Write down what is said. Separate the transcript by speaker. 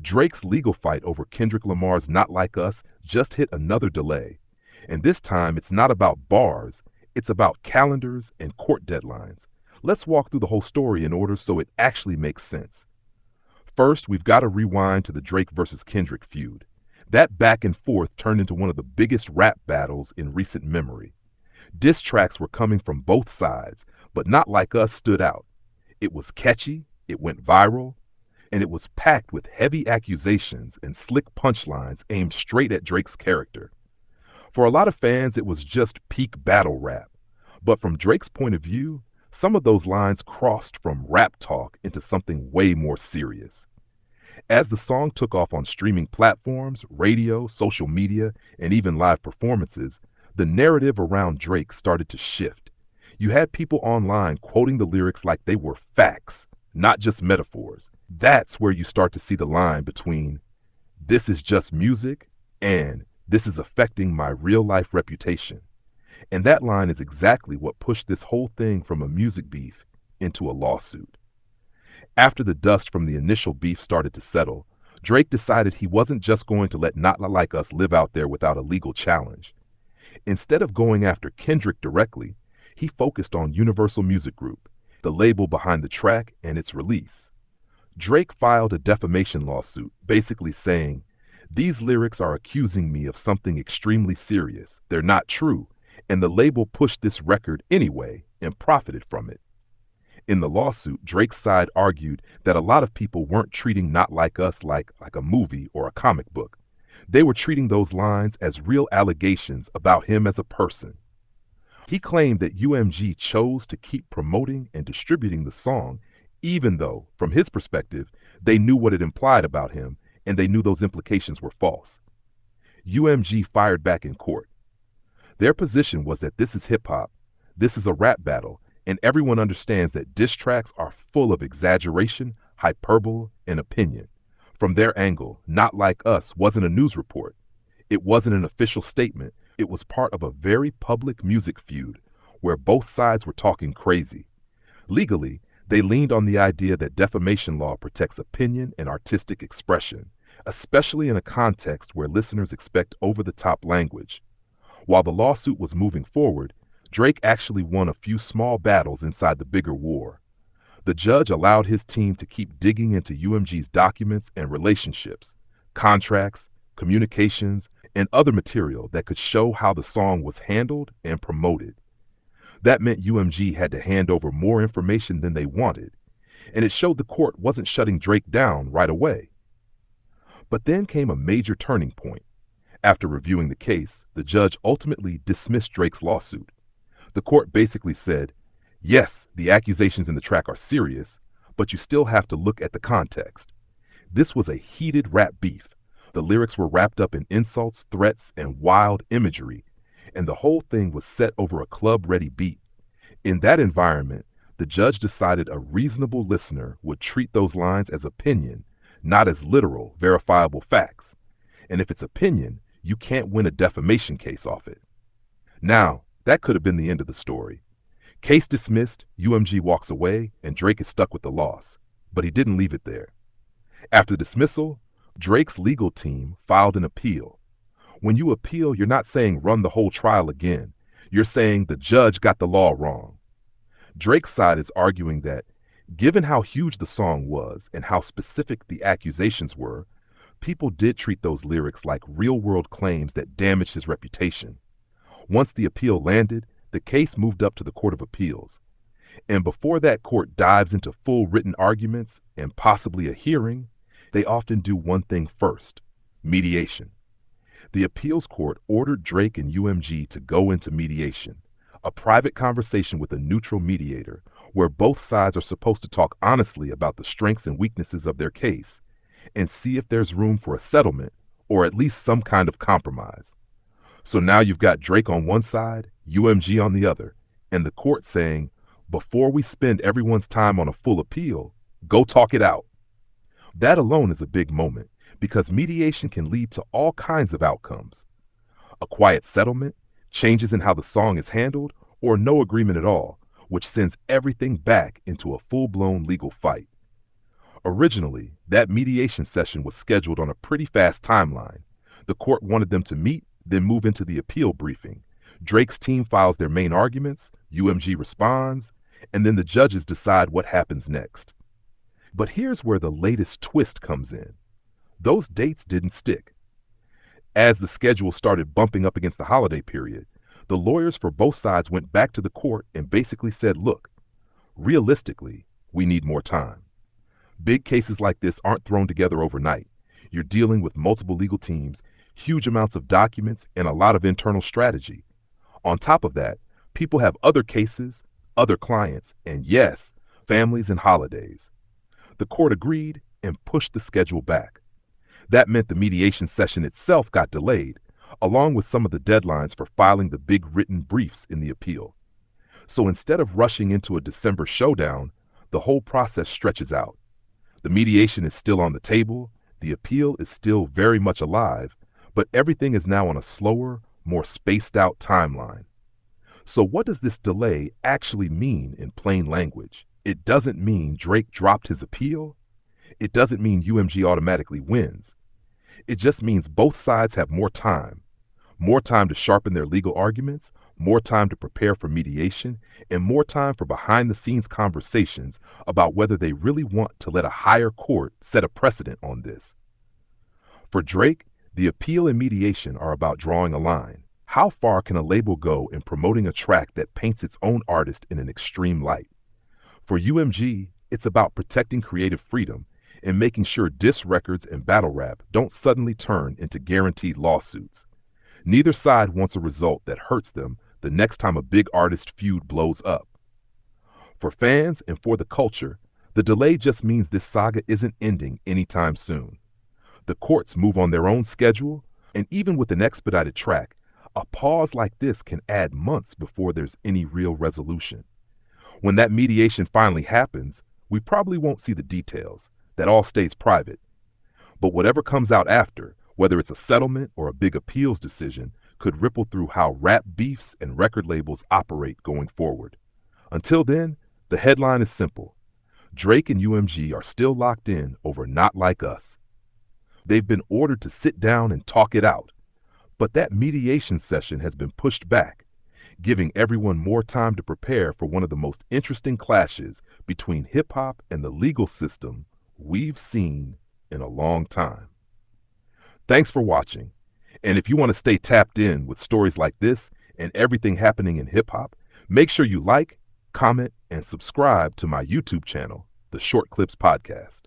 Speaker 1: Drake's legal fight over Kendrick Lamar's Not Like Us just hit another delay. And this time, it's not about bars, it's about calendars and court deadlines. Let's walk through the whole story in order so it actually makes sense. First, we've got to rewind to the Drake versus Kendrick feud. That back and forth turned into one of the biggest rap battles in recent memory. Diss tracks were coming from both sides, but Not Like Us stood out. It was catchy, it went viral, and it was packed with heavy accusations and slick punchlines aimed straight at Drake's character. For a lot of fans, it was just peak battle rap. But from Drake's point of view, some of those lines crossed from rap talk into something way more serious. As the song took off on streaming platforms, radio, social media, and even live performances, the narrative around Drake started to shift. You had people online quoting the lyrics like they were facts, not just metaphors. That's where you start to see the line between "this is just music" and "this is affecting my real-life reputation." And that line is exactly what pushed this whole thing from a music beef into a lawsuit. After the dust from the initial beef started to settle, Drake decided he wasn't just going to let Not Like Us live out there without a legal challenge. Instead of going after Kendrick directly, he focused on Universal Music Group, the label behind the track and its release. Drake filed a defamation lawsuit, basically saying, "These lyrics are accusing me of something extremely serious. They're not true, and the label pushed this record anyway and profited from it." In the lawsuit, Drake's side argued that a lot of people weren't treating Not Like Us like a movie or a comic book. They were treating those lines as real allegations about him as a person. He claimed that UMG chose to keep promoting and distributing the song, even though, from his perspective, they knew what it implied about him and they knew those implications were false. UMG fired back in court. Their position was that this is hip hop, this is a rap battle, and everyone understands that diss tracks are full of exaggeration, hyperbole, and opinion. From their angle, Not Like Us wasn't a news report. It wasn't an official statement. It was part of a very public music feud where both sides were talking crazy. Legally, they leaned on the idea that defamation law protects opinion and artistic expression, especially in a context where listeners expect over-the-top language. While the lawsuit was moving forward, Drake actually won a few small battles inside the bigger war. The judge allowed his team to keep digging into UMG's documents and relationships, contracts, communications, and other material that could show how the song was handled and promoted. That meant UMG had to hand over more information than they wanted, and it showed the court wasn't shutting Drake down right away. But then came a major turning point. After reviewing the case, the judge ultimately dismissed Drake's lawsuit. The court basically said, yes, the accusations in the track are serious, but you still have to look at the context. This was a heated rap beef. The lyrics were wrapped up in insults, threats, and wild imagery, and the whole thing was set over a club-ready beat. In that environment, the judge decided a reasonable listener would treat those lines as opinion, not as literal, verifiable facts. And if it's opinion, you can't win a defamation case off it. Now, that could have been the end of the story. Case dismissed, UMG walks away, and Drake is stuck with the loss. But he didn't leave it there. After dismissal, Drake's legal team filed an appeal. When you appeal, you're not saying run the whole trial again. You're saying the judge got the law wrong. Drake's side is arguing that, given how huge the song was and how specific the accusations were, people did treat those lyrics like real-world claims that damaged his reputation. Once the appeal landed, the case moved up to the Court of Appeals. And before that court dives into full written arguments and possibly a hearing, they often do one thing first: mediation. The appeals court ordered Drake and UMG to go into mediation, a private conversation with a neutral mediator where both sides are supposed to talk honestly about the strengths and weaknesses of their case and see if there's room for a settlement or at least some kind of compromise. So now you've got Drake on one side, UMG on the other, and the court saying, before we spend everyone's time on a full appeal, go talk it out. That alone is a big moment because mediation can lead to all kinds of outcomes. A quiet settlement, changes in how the song is handled, or no agreement at all, which sends everything back into a full-blown legal fight. Originally, that mediation session was scheduled on a pretty fast timeline. The court wanted them to meet, then move into the appeal briefing. Drake's team files their main arguments, UMG responds, and then the judges decide what happens next. But here's where the latest twist comes in. Those dates didn't stick. As the schedule started bumping up against the holiday period, the lawyers for both sides went back to the court and basically said, look, realistically, we need more time. Big cases like this aren't thrown together overnight. You're dealing with multiple legal teams, huge amounts of documents, and a lot of internal strategy. On top of that, people have other cases, other clients, and yes, families and holidays. The court agreed and pushed the schedule back. That meant the mediation session itself got delayed, along with some of the deadlines for filing the big written briefs in the appeal. So instead of rushing into a December showdown, the whole process stretches out. The mediation is still on the table, the appeal is still very much alive, but everything is now on a slower, more spaced out timeline. So what does this delay actually mean in plain language? It doesn't mean Drake dropped his appeal. It doesn't mean UMG automatically wins. It just means both sides have more time to sharpen their legal arguments, more time to prepare for mediation, and more time for behind-the-scenes conversations about whether they really want to let a higher court set a precedent on this. For Drake, the appeal and mediation are about drawing a line. How far can a label go in promoting a track that paints its own artist in an extreme light? For UMG, it's about protecting creative freedom and making sure diss records and battle rap don't suddenly turn into guaranteed lawsuits. Neither side wants a result that hurts them the next time a big artist feud blows up. For fans and for the culture, the delay just means this saga isn't ending anytime soon. The courts move on their own schedule, and even with an expedited track, a pause like this can add months before there's any real resolution. When that mediation finally happens, we probably won't see the details. That all stays private. But whatever comes out after, whether it's a settlement or a big appeals decision, could ripple through how rap beefs and record labels operate going forward. Until then, the headline is simple. Drake and UMG are still locked in over Not Like Us. They've been ordered to sit down and talk it out. But that mediation session has been pushed back, giving everyone more time to prepare for one of the most interesting clashes between hip-hop and the legal system we've seen in a long time. Thanks for watching. And if you want to stay tapped in with stories like this and everything happening in hip-hop, make sure you like, comment, and subscribe to my YouTube channel, The Short Clips Podcast.